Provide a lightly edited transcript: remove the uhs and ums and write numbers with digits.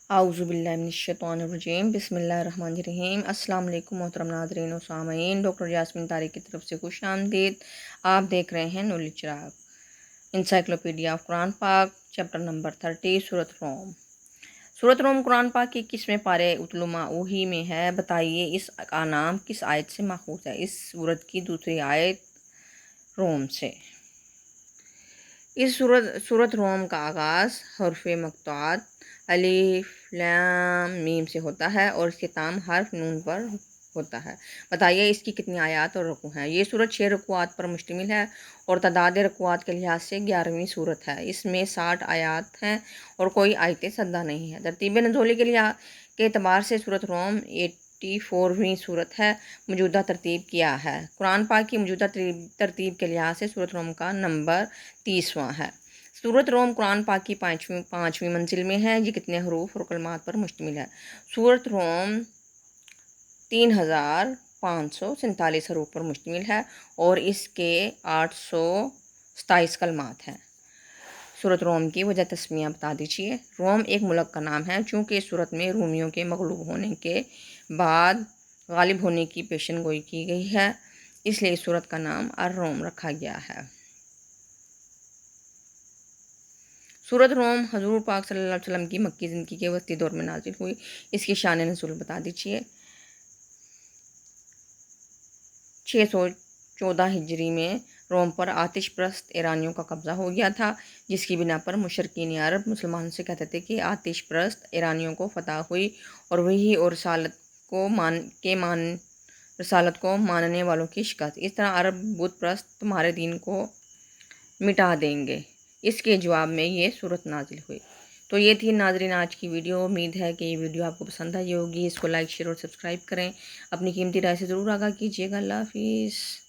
اعوذ باللہ من الشیطان الرجیم، بسم اللہ الرحمن الرحیم۔ السلام علیکم محترم ناظرین و سامعین، ڈاکٹر یاسمین طارق کی طرف سے خوش آمدید۔ آپ دیکھ رہے ہیں نور چراغ انسائکلوپیڈیا آف قرآن پاک، چیپٹر نمبر 30، سورۃ روم۔ سورۃ روم قرآن پاک کی 21ویں پارے اتل ما اوحی میں ہے۔ بتائیے اس کا نام کس آیت سے ماخوذ ہے؟ اس سورت کی دوسری آیت روم سے۔ اس سورۃ روم کا آغاز حروف مقطوعات الف لام میم سے ہوتا ہے اور اس اختتام حرف نون پر ہوتا ہے۔ بتائیے اس کی کتنی آیات اور رکوع ہیں؟ یہ سورت 6 رکوعات پر مشتمل ہے اور تعداد رکوعات کے لحاظ سے 11ویں سورت ہے۔ اس میں 60 آیات ہیں اور کوئی آیت سدہ نہیں ہے۔ ترتیب نزولی کے اعتبار سے سورۃ روم 84ویں سورت ہے۔ موجودہ ترتیب کیا ہے؟ قرآن پاک کی موجودہ ترتیب کے لحاظ سے سورۃ روم کا نمبر 30واں ہے۔ سورۃ روم قرآن پاک کی پانچویں منزل میں ہے۔ یہ کتنے حروف اور کلمات پر مشتمل ہے؟ سورۃ روم 3547 حروف پر مشتمل ہے اور اس کے 827 کلمات ہیں۔ سورۃ روم کی وجہ تسمیہ بتا دیجیے۔ روم ایک ملک کا نام ہے چونکہ اس سورت میں رومیوں کے مغلوب ہونے کے بعد غالب ہونے کی پیشن گوئی کی گئی ہے، اس لیے اس سورت کا نام الروم رکھا گیا ہے۔ سورۃ روم حضور پاک صلی اللہ علیہ وسلم کی مکی زندگی کے وسطی دور میں نازل ہوئی۔ اس کی شان نزول بتا دیجیے۔ 614 ہجری میں روم پر آتش پرست ایرانیوں کا قبضہ ہو گیا تھا، جس کی بنا پر مشرکین عرب مسلمانوں سے کہتے تھے کہ آتش پرست ایرانیوں کو فتح ہوئی اور وحی اور رسالت کو ماننے والوں کی شکست۔ اس طرح عرب بت پرست تمہارے دین کو مٹا دیں گے۔ اس کے جواب میں یہ سورت نازل ہوئی۔ تو یہ تھی ناظرین آج کی ویڈیو۔ امید ہے کہ یہ ویڈیو آپ کو پسند آئی ہوگی۔ اس کو لائک، شیئر اور سبسکرائب کریں۔ اپنی قیمتی رائے سے ضرور آگاہ کیجیے گا۔ اللہ حافظ۔